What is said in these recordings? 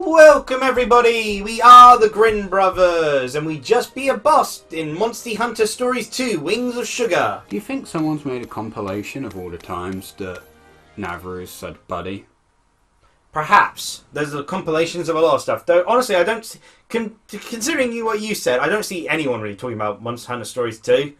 Welcome everybody, we are the Grin brothers, and we just be a boss in Monster Hunter Stories 2, Wings of Sugar. Do you think someone's made a compilation of all the times that Navarro said buddy? Perhaps. There's compilations of a lot of stuff, though honestly I don't, considering what you said, I don't see anyone really talking about Monster Hunter Stories 2.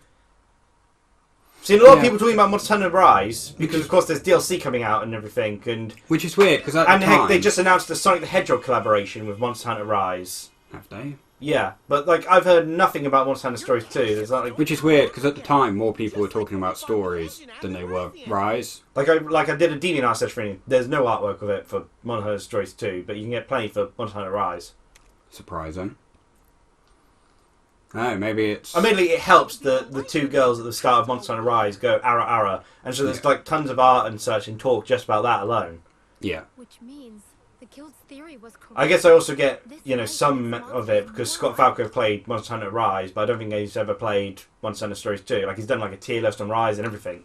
Seen a lot of people talking about Monster Hunter Rise, because of course there's DLC coming out and everything, and... Which is weird, because at the time... heck, they just announced the Sonic the Hedgehog collaboration with Monster Hunter Rise. Have they? Yeah, but like, I've heard nothing about Monster Hunter Stories 2. There's not, like... Which is weird, because at the time more people were talking about Stories than they were Rise. Like I did a DeviantArt search for it. There's no artwork of it for Monster Hunter Stories 2, but you can get plenty for Monster Hunter Rise. Surprising. Oh, maybe it's... Admittedly, it helps the two girls at the start of Monster Hunter Rise go ara ara, and so there's like tons of art and such and talk just about that alone. Yeah. Which means the guild's theory was correct. I guess I also get, you know, some of it because Scott Falco played Monster Hunter Rise, but I don't think he's ever played Monster Hunter Stories 2. Like, he's done like a tier list on Rise and everything.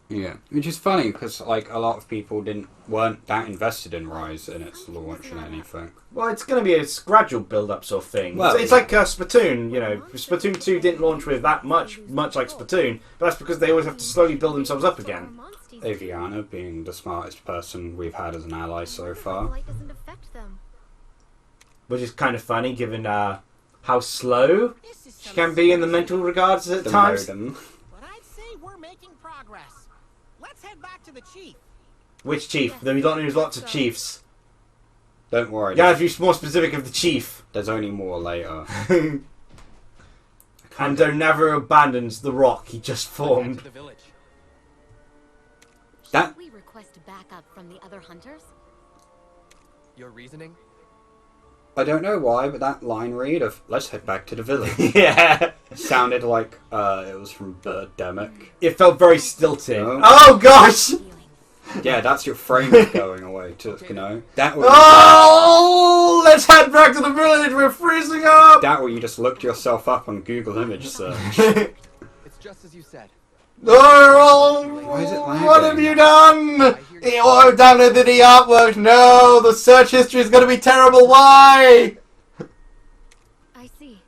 Yeah, which is funny because like a lot of people weren't that invested in Rise in its launch and anything. Well, it's going to be a gradual build-up sort of thing. Well, it's like Splatoon, you know. Splatoon 2 didn't launch with that much like Splatoon, but that's because they always have to slowly build themselves up again. Aviana being the smartest person we've had as an ally so far. Which is kind of funny given how slow she can be in the mental regards at times. Modem. But I'd say we're making progress. Let's head back to the chief. Which chief? There's lots of chiefs. Don't worry. You gotta be more specific of the chief. There's only more later. And Navarro abandons the rock he just formed. Should we request backup from the other hunters? Your reasoning? I don't know why, but that line read of "Let's head back to the village" Yeah, sounded like it was from Birdemic. It felt very stilted. No. Oh gosh! Yeah, that's your frame going away to, you know. That was, oh, let's head back to the village. We're freezing up. That or you just looked yourself up on Google image search. It's just as you said. Oh, Why is it lagging? what have you done? Oh, I've downloaded the artwork. No, the search history is going to be terrible. Why? I see.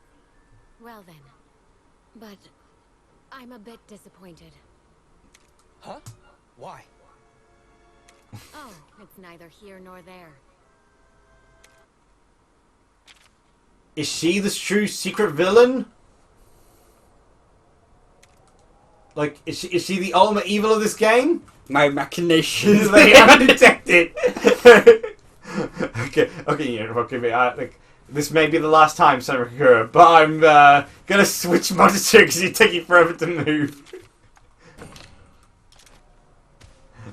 Well then. But I'm a bit disappointed. Huh? Why? Oh, it's neither here nor there. Is she the true secret villain? Like, is she the ultimate evil of this game? My machinations. They haven't detected. okay, like, this may be the last time, Samakura, but I'm gonna switch monitor because you're taking forever to move.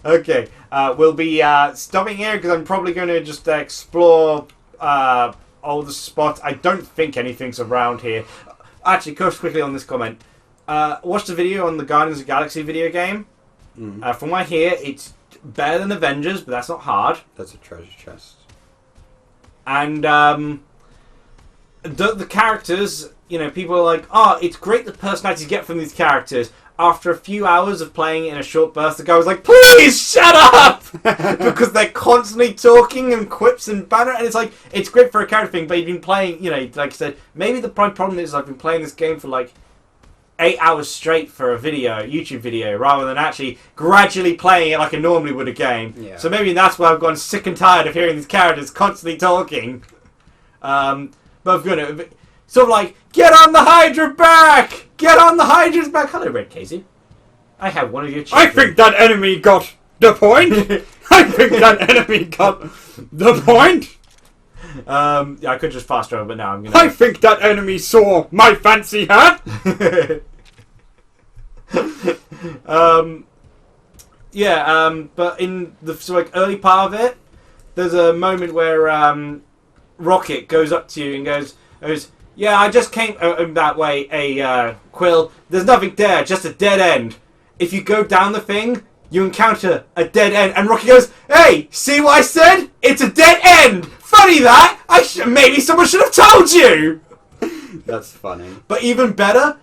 Okay, we'll be stopping here because I'm probably going to just explore all the spots. I don't think anything's around here. Actually, just quickly on this comment. Watch the video on the Guardians of the Galaxy video game. From what I hear, it's better than Avengers, but that's not hard. That's a treasure chest. And the characters, you know, people are like, oh, it's great the personalities you get from these characters. After a few hours of playing it in a short burst, the guy was like, please shut up! Because they're constantly talking and quips and banter, and it's like, it's great for a character thing, but you've been playing, you know, like I said, maybe the problem is I've been playing this game for like 8 hours straight for a YouTube video, rather than actually gradually playing it like I normally would a game. Yeah. So maybe that's why I've gone sick and tired of hearing these characters constantly talking. But I'm gonna sort of like, get on the Hydra back! Get on the Hydra's back! Hello, Red Casey. I have one of your children. I think that enemy got the point! I think that enemy got the point! Yeah, I could just fast travel, but now I'm gonna... I think that enemy saw my fancy hat! But in the early part of it, there's a moment where Rocket goes up to you and goes, yeah, I just came that way, Quill. There's nothing there, just a dead end. If you go down the thing, you encounter a dead end. And Rocky goes, hey, see what I said? It's a dead end! Funny that! Maybe someone should have told you! That's funny. But even better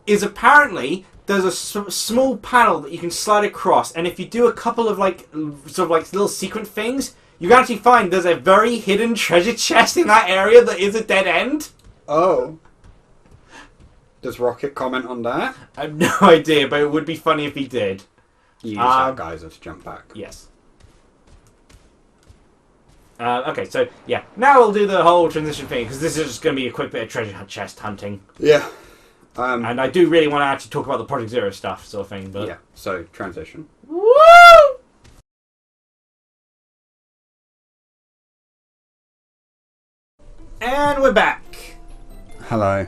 is apparently there's a small panel that you can slide across. And if you do a couple of like, sort of like little secret things, you can actually find there's a very hidden treasure chest in that area that is a dead end. Oh. Does Rocket comment on that? I have no idea, but it would be funny if he did. You use that geyser to jump back. Yes. Okay, so yeah, now we'll do the whole transition thing because this is just going to be a quick bit of treasure chest hunting. Yeah. And I do really want to actually talk about the Project Zero stuff, sort of thing. But yeah. So transition. Woo! And we're back. Hello.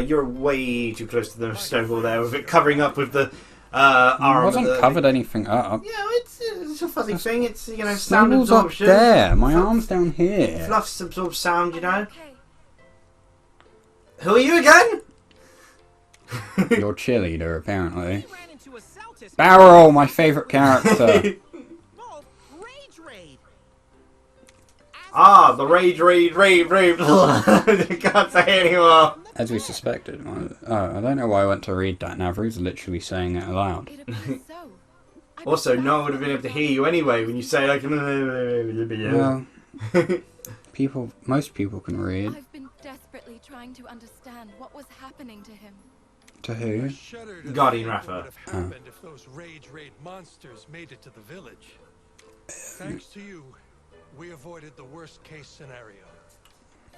You're way too close to the stone wall there, with it covering up with the arm. It wasn't covered anything up. Yeah, it's a fuzzy thing. It's sound Snowball's up absorption. there. My arm's down here. Fluffs absorb sound, Okay. Who are you again? Your cheerleader, apparently. We ran into a Celtis. Barrel, my favourite character. Wolf, Rage Raid. The rage. I can't say anymore. As we suspected. I don't know why I went to read that. Navru's literally saying it aloud. It appears so. I Also, prefer no one would have been able to hear you anyway when you say like. Well, most people can read. I've been desperately trying to understand what was happening to him. To who? Guardian What Rapha. would have happened if those Rage Raid monsters made it to the village? Thanks to you, we avoided the worst case scenario.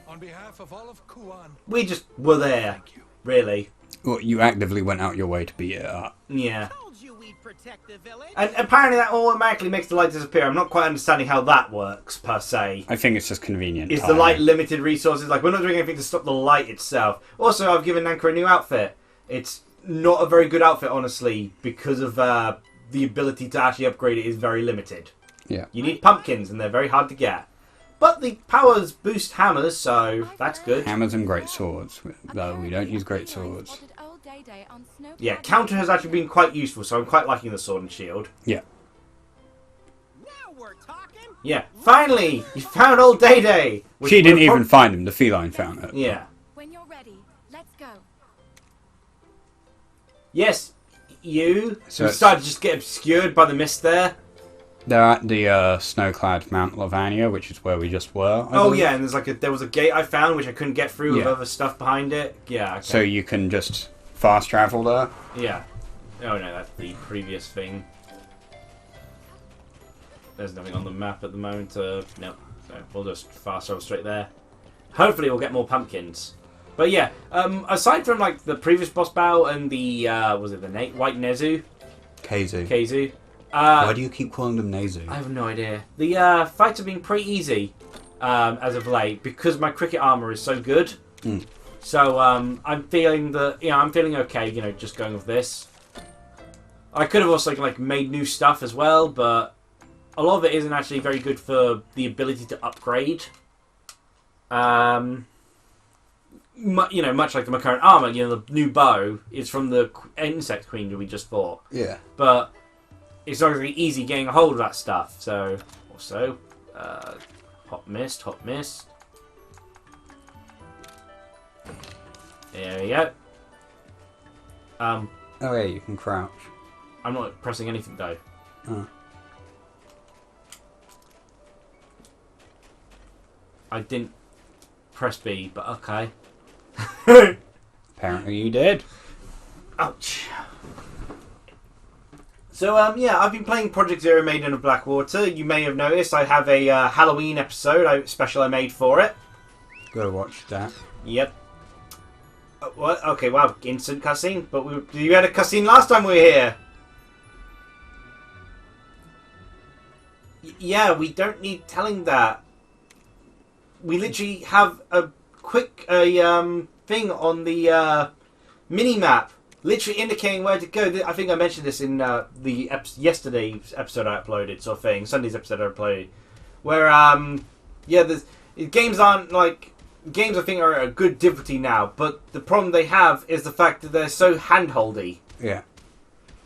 On behalf of all of Kuan, We just were there, thank you. really. Well, you actively went out your way to beat it up. Yeah. Told you we'd protect the village. And apparently that automatically makes the light disappear. I'm not quite understanding how that works, per se. I think it's just convenient. Is the timing. light limited resources? Like, we're not doing anything to stop the light itself. Also, I've given Nanka a new outfit. It's not a very good outfit, honestly, because of the ability to actually upgrade it is very limited. Yeah. You need pumpkins, and they're very hard to get. But the powers boost hammers, so that's good. Hammers and great swords. Though we don't use great swords. Yeah, counter has actually been quite useful, so I'm quite liking the sword and shield. Yeah. Now we're talking. Yeah, finally! You found old Day Day! She didn't even find him. The feline found it. Yeah. When you're ready, let's go. Yes, you. So We started to just get obscured by the mist there. They're at the snow-clad Mount Lavania, which is where we just were. I Oh believe. yeah, and there was a gate I found which I couldn't get through with Yeah. other stuff behind it. Yeah. Okay. So you can just fast travel there. Yeah. Oh no, that's the previous thing. There's nothing on the map at the moment. No, so we'll just fast travel straight there. Hopefully, we'll get more pumpkins. But yeah, aside from like the previous boss battle and the was it the White Nezu? Keizu. Why do you keep calling them Nezu? I have no idea. The fights have been pretty easy as of late because my cricket armor is so good. Mm. So I'm feeling I'm feeling okay. Just going with this. I could have also like made new stuff as well, but a lot of it isn't actually very good for the ability to upgrade. Much like my current armor, the new bow is from the insect queen that we just fought. Yeah. But it's not going to be easy getting a hold of that stuff. So, also, hot mist. There we go. Oh yeah, you can crouch. I'm not pressing anything though. Oh. I didn't press B, but okay. Apparently you did. Ouch. So, I've been playing Project Zero Maiden of Blackwater. You may have noticed I have a Halloween episode special I made for it. Gotta watch that. Yep. What? Okay, wow, instant cutscene. But you had a cutscene last time we were here. Yeah, we don't need telling that. We literally have a quick thing on the mini map, literally indicating where to go. I think I mentioned this in yesterday's episode I uploaded, sort of thing. Sunday's episode I uploaded, where games aren't like games. I think are at a good difficulty now, but the problem they have is the fact that they're so handholdy. Yeah.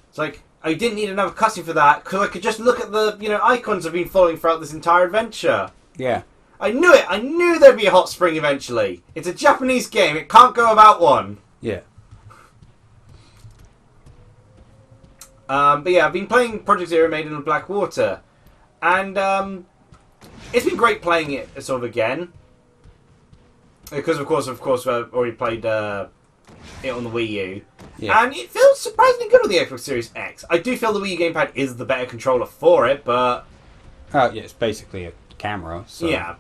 It's like I didn't need another cutscene for that because I could just look at the icons I've been following throughout this entire adventure. Yeah. I knew it. I knew there'd be a hot spring eventually. It's a Japanese game. It can't go without one. Yeah. But yeah, I've been playing Project Zero Maiden of Blackwater, and it's been great playing it sort of again. Because, of course, I've already played it on the Wii U. Yeah. And it feels surprisingly good on the Xbox Series X. I do feel the Wii U gamepad is the better controller for it, but... Oh, yeah, it's basically a camera, so... Yeah.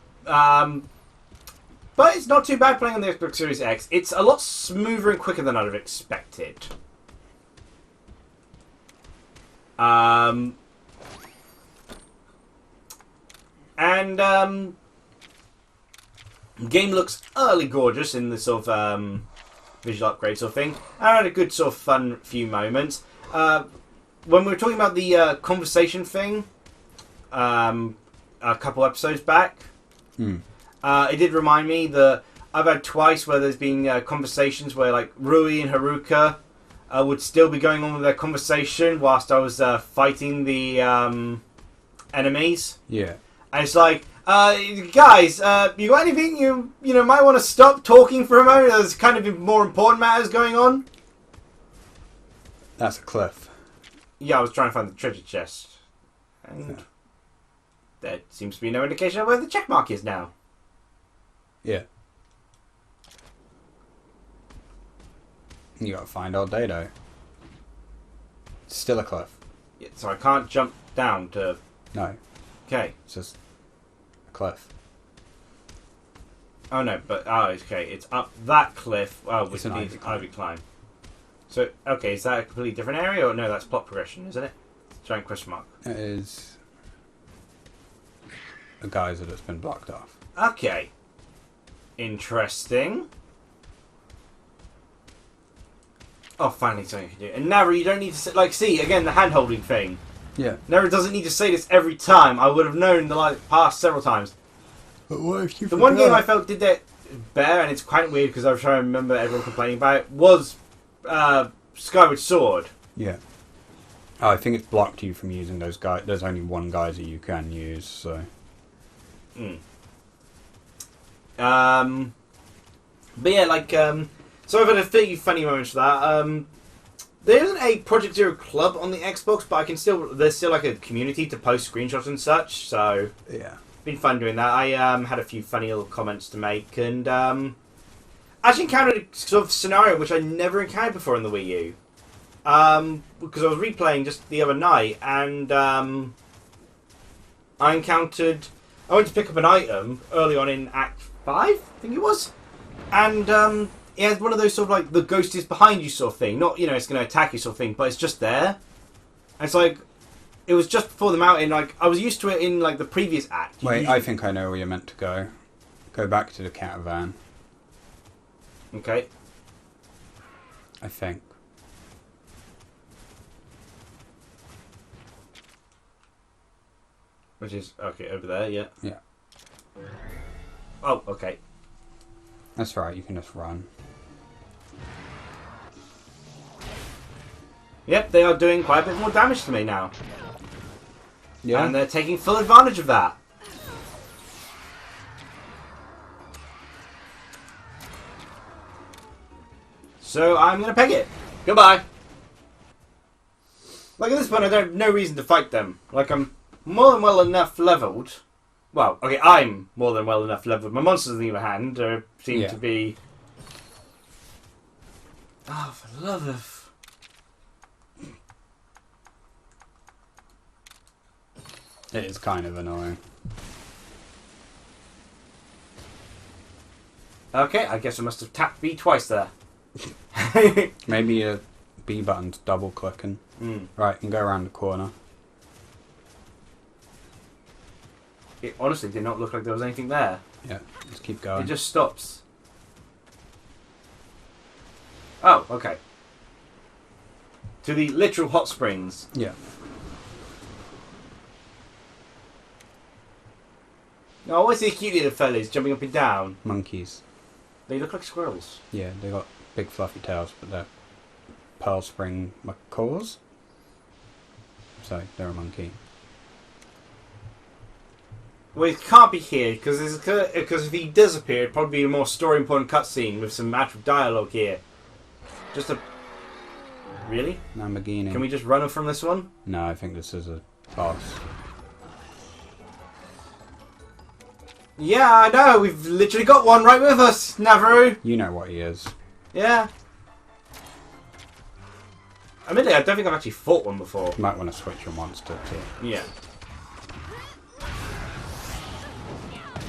But it's not too bad playing on the Xbox Series X. It's a lot smoother and quicker than I'd have expected. The game looks early gorgeous in the sort of visual upgrade sort of thing. I had a good sort of fun few moments. When we were talking about the conversation thing a couple episodes back, it did remind me that I've had twice where there's been conversations where like Rui and Haruka would still be going on with their conversation whilst I was fighting the enemies. Yeah. And it's like, guys, you got anything you might want to stop talking for a moment? There's kind of more important matters going on. That's a cliff. Yeah, I was trying to find the treasure chest. And there seems to be no indication of where the check mark is now. Yeah. You gotta find old Dado. It's still a cliff. Yeah, so I can't jump down to... No, Okay. it's just a cliff. Oh no, but... Oh, okay. It's up that cliff. Oh, It's with an the ivy climb. ivy climb. So, okay, is that a completely different area? Or no, that's plot progression, isn't it? Giant question mark. It is a geyser that's been blocked off. Okay. Interesting. Oh, finally something you can do. And Nara, you don't need to say... Like, see, again, the hand-holding thing. Yeah. Nara doesn't need to say this every time. I would have known the past several times. But what if you The one game I felt did that better, and it's quite weird because I was trying to remember everyone complaining about it, was Skyward Sword. Yeah. Oh, I think it's blocked you from using those guys. There's only one geyser you can use, so... But yeah, like, so I've had a few funny moments for that. There isn't a Project Zero club on the Xbox, but there's still like a community to post screenshots and such, so Yeah. been fun doing that. I had a few funny little comments to make, and actually encountered a sort of scenario which I never encountered before in the Wii U. Because I was replaying just the other night, and I went to pick up an item early on in Act 5, I think it was, and it has one of those sort of like the ghost is behind you sort of thing. Not, it's going to attack you sort of thing, but it's just there. And it's like, it was just before the mountain. Like, I was used to it in like the previous act. Wait, I think I know where you're meant to go. Go back to the caravan, Okay. I think. Which is, okay, over there, yeah. Yeah. Oh, okay. That's right, you can just run. Yep, they are doing quite a bit more damage to me now. Yeah. And they're taking full advantage of that. So I'm going to peg it. Goodbye. Like at this point I don't have no reason to fight them. Like I'm more than well enough leveled. Well, okay, I'm more than well enough leveled. My monsters on the other hand seem to be... Oh, for the love of... It is kind of annoying. Okay, I guess I must have tapped B twice there. Maybe a B button's double clicking. Right, and go around the corner. It honestly did not look like there was anything there. Yeah, just keep going. It just stops. Oh, okay. To the literal hot springs. Yeah. Oh, what's these cute little fellas jumping up and down? Monkeys. They look like squirrels. Yeah, they got big fluffy tails, but they're pearl spring macaws. So they're a monkey. Well, it can't be here because if he does appear, it'd probably be a more story important cutscene with some actual dialogue here. Just a really? Lamborghini. Can we just run from this one? No, I think this is a boss. Yeah, I know. We've literally got one right with us, Navarro. You know what he is. Yeah. Admittedly, I don't think I've actually fought one before. You might want to switch your monster to... Yeah.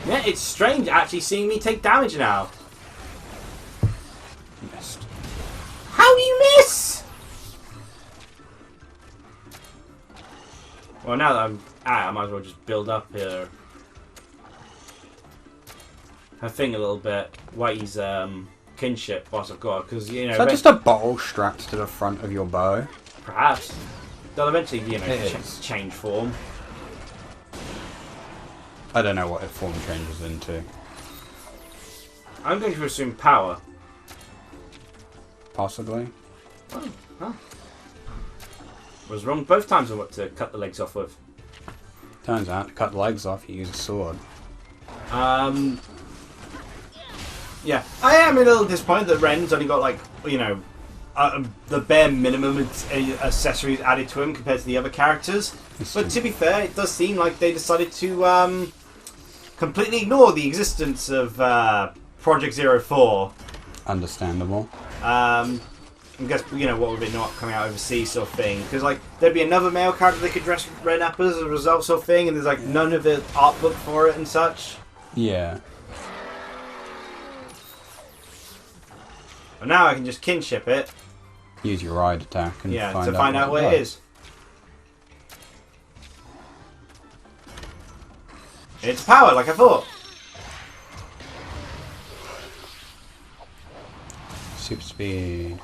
Yeah, it's strange actually seeing me take damage now. Missed. How do you miss? Well, now that I'm out, I might as well just build up her thing a little bit. Whitey's kinship whilst I've got, because you know. Is that just a bowl strapped to the front of your bow? Perhaps they'll eventually, you know, It is. change form. I don't know what it form changes into. I'm going to assume power. Possibly. Oh, huh. Was wrong both times on what to cut the legs off with. Turns out, to cut the legs off, you use a sword. Yeah, I am a little disappointed that Ren's only got, like, you know, the bare minimum accessories added to him compared to the other characters. But to be fair, it does seem like they decided to completely ignore the existence of Project 04. Understandable. I guess, you know, what would it not coming out overseas sort of thing. Because, like, there'd be another male character they could dress Ren up as a result sort of thing, and there's, like, none of the art book for it and such. Yeah. But now I can just kinship it. Use your ride attack and find out what it is. It's power, like I thought. Super speed.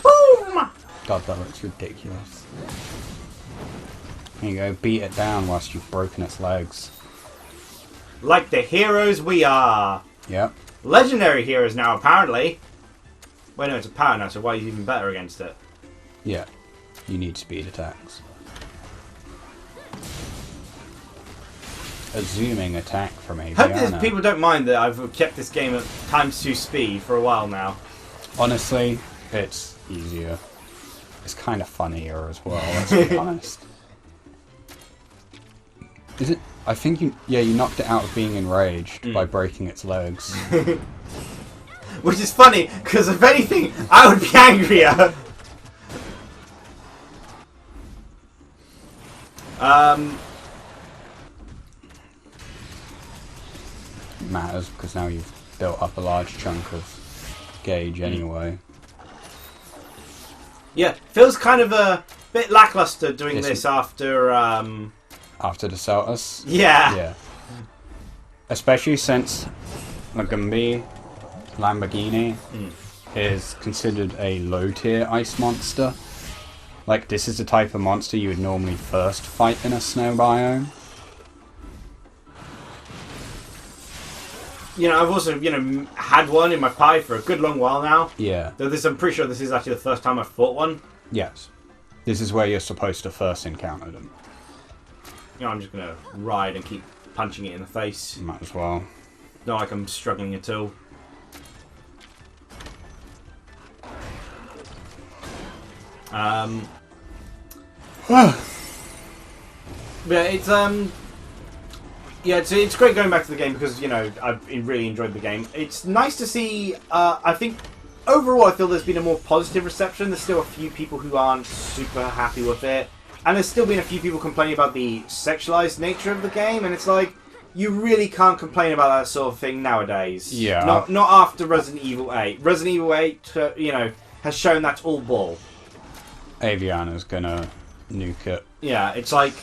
Boom! God, that looks ridiculous. There you go, beat it down whilst you've broken its legs. Like the heroes we are. Yep. Legendary heroes now, apparently. Wait, no, it's a power now, so why are you even better against it? Yeah. You need speed attacks. A zooming attack from Hope Aviana. that people don't mind that I've kept this game at ×2 speed for a while now. Honestly, it's easier. It's kind of funnier as well, let's be honest. Is it? I think you knocked it out of being enraged by breaking its legs. Which is funny, because if anything, I would be angrier. Matters, because now you've built up a large chunk of gauge anyway. Yeah, feels kind of a bit lackluster doing this after, After the Celtus? Yeah. Yeah. Especially since Lamborghini is considered a low-tier ice monster. Like, this is the type of monster you would normally first fight in a snow biome. You know, I've also, you know, had one in my pie for a good long while now. Yeah. Though I'm pretty sure this is actually the first time I've fought one. Yes. This is where you're supposed to first encounter them. You know, I'm just going to ride and keep punching it in the face. Might as well. Not like I'm struggling at all. Yeah, it's great going back to the game because, you know, I've really enjoyed the game. It's nice to see, I think, overall I feel there's been a more positive reception. There's still a few people who aren't super happy with it. And there's still been a few people complaining about the sexualized nature of the game, and it's like, you really can't complain about that sort of thing nowadays. Yeah. Not after Resident Evil 8. Resident Evil 8, you know, has shown that's all bull. Aviana's gonna nuke it. Yeah, it's like...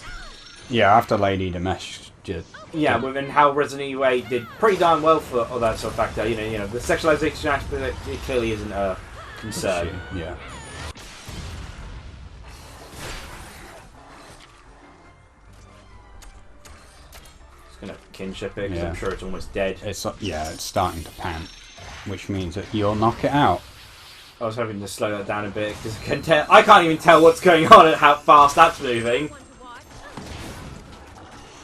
Yeah, after Lady Dimesh just... Yeah, within how Resident Evil 8 did pretty darn well for all that sort of factor. You know, the sexualization aspect, it clearly isn't a concern. Yeah. Just gonna kinship it because Yeah. I'm sure it's almost dead. It's starting to pant, which means that you'll knock it out. I was hoping to slow that down a bit because I can't even tell what's going on and how fast that's moving.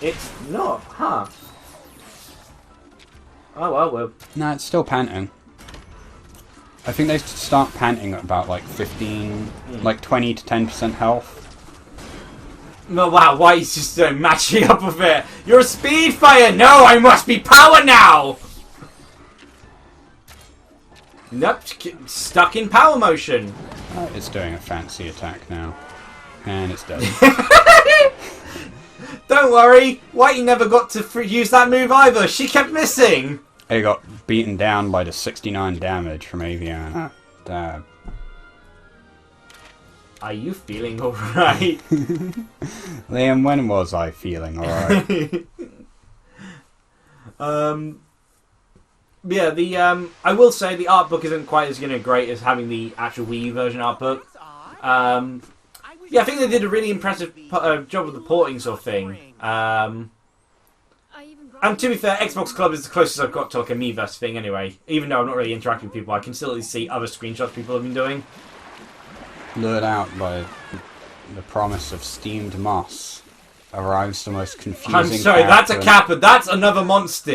It's not, huh? Oh well, No, it's still panting. I think they start panting at about like 15, like 20 to 10% health. No, wow, why is just matching up with it? You're a speed fire! No, I must be power now! Nope, stuck in power motion. It's doing a fancy attack now. And it's dead. Don't worry, Whitey never got to use that move either. She kept missing. It got beaten down by the 69 damage from Avian. Dab. Are you feeling alright? Liam, when was I feeling alright? Yeah, I will say the art book isn't quite as great as having the actual Wii U version art book. Yeah, I think they did a really impressive job with the porting sort of thing. And to be fair, Xbox Club is the closest I've got to like a Miiverse thing anyway. Even though I'm not really interacting with people, I can still at least see other screenshots people have been doing. Lured out by the promise of steamed moss, arrives the most confusing I'm sorry, that's a character. Kappa, that's another monster.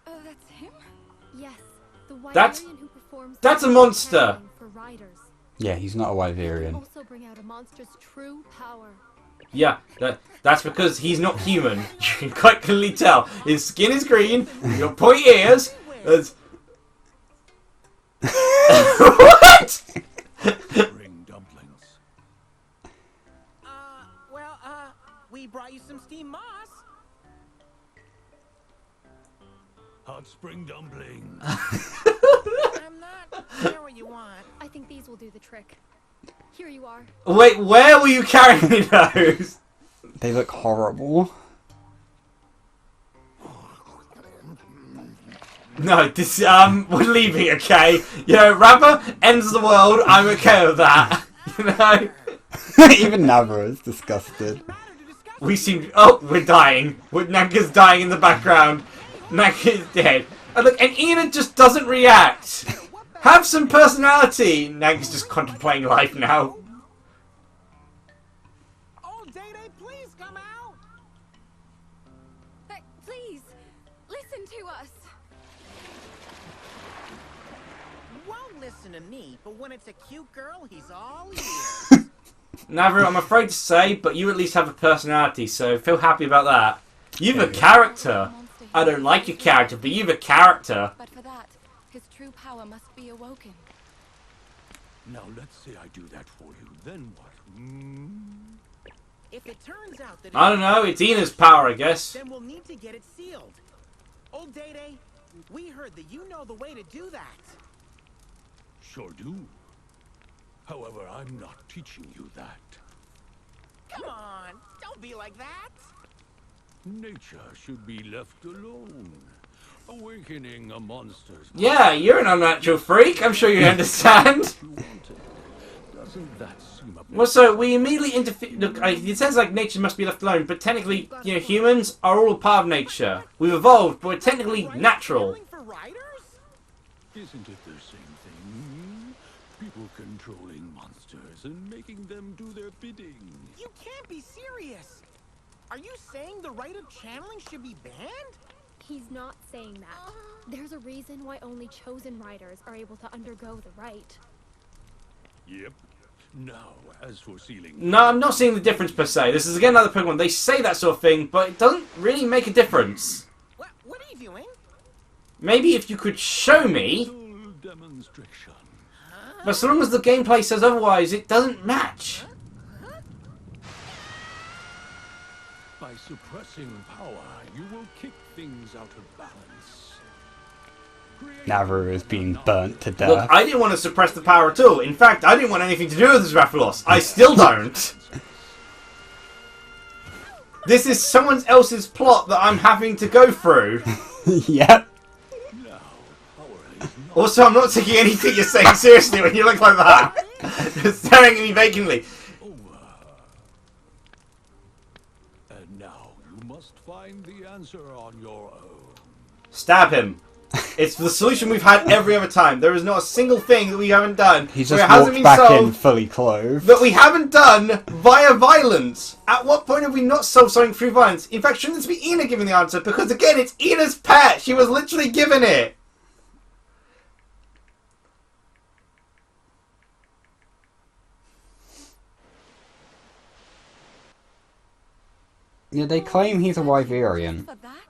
Oh, that's him? Yes, the That's- Wyverian who performs that's a the monster. channeling for riders. Yeah, he's not a He can Wyverian. also bring out a monster's true power. Yeah, that's because he's not human. You can quite clearly tell. His skin is green, he's got pointy ears. There's... What? Bring dumplings. Well, we brought you some steamed moss. Hot spring dumplings. I'm not sure what you want. I think these will do the trick. Here you are. Wait, where were you carrying me those? They look horrible. No, this, we're leaving, okay? You know, Rapper ends the world, I'm okay with that. You know? Even Navra is disgusted. We seem... Oh, we're dying. Nanka's dying in the background. Nanka's dead. And look, and Ina just doesn't react. Have some personality. Nanka's just contemplating life now. Oh, Day-Day, please come out. Hey, please, listen to us. Won't listen to me, but when it's a cute girl, he's all ears. Navru, I'm afraid to say, but you at least have a personality, so feel happy about that. You've a character. I don't like your character, but you've a character. But for that, his true power must be awoken. Now let's say I do that for you. Then what? If it turns out that I don't know, it's Ina's power, I guess. then we'll need to get it sealed. Old Day-Day, we heard that you know the way to do that. Sure do. However, I'm not teaching you that. Come on, don't be like that. Nature should be left alone. Awakening a monster's Yeah, you're an unnatural freak. I'm sure you understand. you wanted. Doesn't that seem a bit... Well, so we immediately interfere. Look, it sounds like nature must be left alone, but technically, you know, humans are all a part of nature. We've evolved, but we're technically natural. Channeling for riders? Isn't it the same thing? People controlling monsters and making them do their bidding. You can't be serious. Are you saying the rite of channeling should be banned? He's not saying that. There's a reason why only chosen riders are able to undergo the rite. Yep. Now, as for sealing... No, I'm not seeing the difference per se. This is again another Pokemon. They say that sort of thing, but it doesn't really make a difference. What are you doing? Maybe if you could show me, Full demonstration. but so long as the gameplay says otherwise, it doesn't match. By suppressing power, you will kick things out of balance. Navra is being burnt to death. Look, I didn't want to suppress the power at all. In fact, I didn't want anything to do with this Rathalos. I still don't. This is someone else's plot that I'm having to go through. Yep. Now, power is not Also, I'm not taking anything you're saying seriously when you look like that. Just staring at me vacantly. over. And now you must find the answer on your own. Stab him. It's the solution we've had every other time. There is not a single thing that we haven't done He's where just it hasn't walked been back in solved fully clothed. that we haven't done via violence. At what point have we not solved something through violence? In fact, shouldn't this be Ina giving the answer? Because again, it's Ina's pet. She was literally given it. Yeah, they claim he's a Wyverian. For that?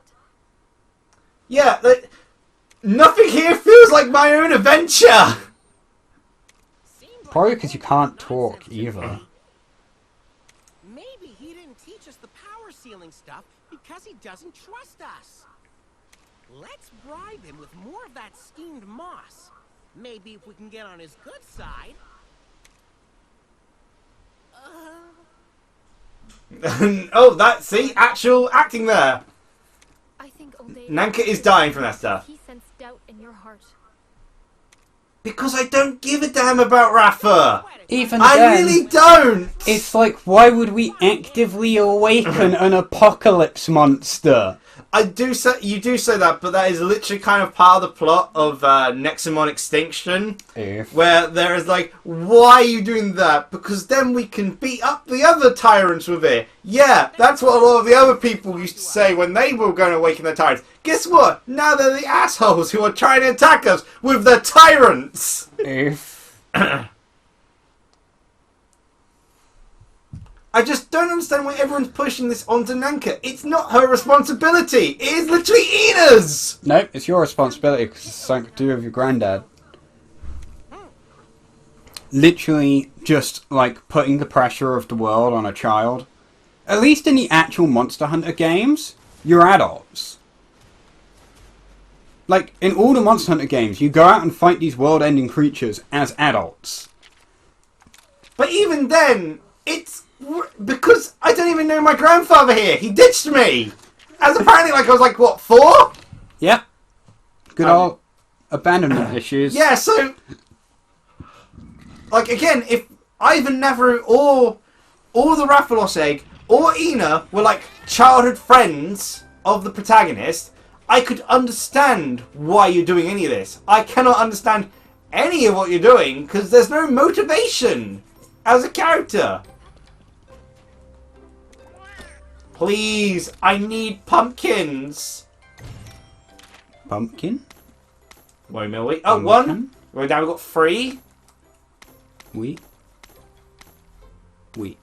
Yeah, nothing here feels like my own adventure! Probably because you can't talk either. Maybe he didn't teach us the power sealing stuff because he doesn't trust us. Let's bribe him with more of that steamed moss. Maybe if we can get on his good side. Oh, see? Actual acting there. I think old Dave Nanka is dying from that stuff. He sensed doubt in your heart. Because I don't give a damn about Rapha! Even I then, really don't! it's like, why would we actively awaken an apocalypse monster? You do say that, but that is literally kind of part of the plot of Nexamon Extinction. Where there is like, why are you doing that? Because then we can beat up the other tyrants with it. Yeah, that's what a lot of the other people used to say when they were going to awaken their tyrants. Guess what? Now they're the assholes who are trying to attack us with the tyrants! I just don't understand why everyone's pushing this onto Nanka. It's not her responsibility. It is literally Ina's. Nope, it's your responsibility because it's something to do with your granddad. Literally just like putting the pressure of the world on a child. At least in the actual Monster Hunter games, you're adults. Like in all the Monster Hunter games, you go out and fight these world-ending creatures as adults. But even then, it's because I don't even know my grandfather here. He ditched me. As apparently, like, I was like, what, 4? Yep. Good old abandonment issues. Yeah, so... Like, again, if either Neveru or the Rathalos egg or Ina were, like, childhood friends of the protagonist, I could understand why you're doing any of this. I cannot understand any of what you're doing because there's no motivation as a character. Please, I need pumpkins. Pumpkin? Wait a minute, wait. Oh, 1. Right now we've got 3. We. Oh, okay.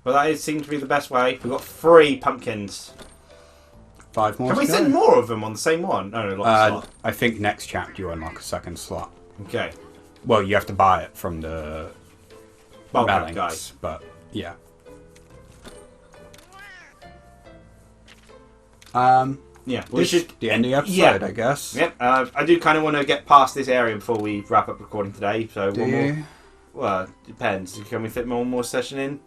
But that seems to be the best way. We've got 3 pumpkins. 5 more. Can we send more of them on the same one? No, slot. I think next chapter you unlock a second slot. Okay. Well, you have to buy it from the Balance guys, but yeah. Yeah, we should the end of the episode, I guess. Yep. I do kind of want to get past this area before we wrap up recording today. So do one you? more. Well, it depends. Can we fit one more session in?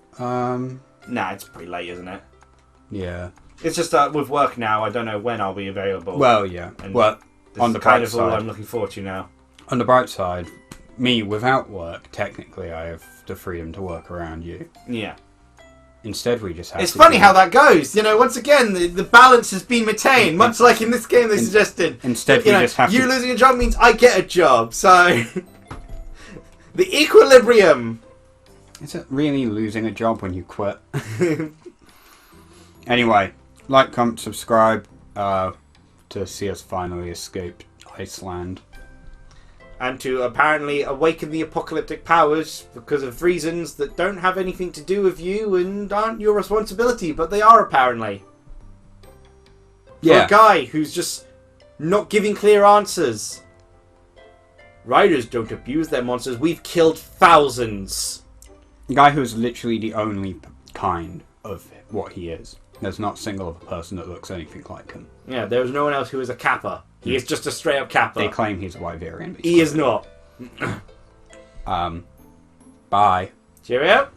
Nah, it's pretty late, isn't it? Yeah. It's just that with work now, I don't know when I'll be available. Well, yeah. And well, on the bright side, all I'm looking forward to now. On the bright side, me without work, technically, I have the freedom to work around you. Yeah. Instead, we just have. It's funny how that goes. You know, once again, the balance has been maintained, much like in this game they suggested. Instead, we just have. You losing a job means I get a job, so the equilibrium. Is it really losing a job when you quit? Anyway, like, comment, subscribe to see us finally escape Iceland. And to apparently awaken the apocalyptic powers because of reasons that don't have anything to do with you and aren't your responsibility, but they are apparently. For a guy who's just not giving clear answers. Riders don't abuse their monsters. We've killed thousands. A guy who's literally the only kind of what he is. There's not a single other person that looks anything like him. Yeah, there's no one else who is a Kappa. He is just a straight up Kappa. They claim he's a Wyverian. He is not. Bye. Cheerio.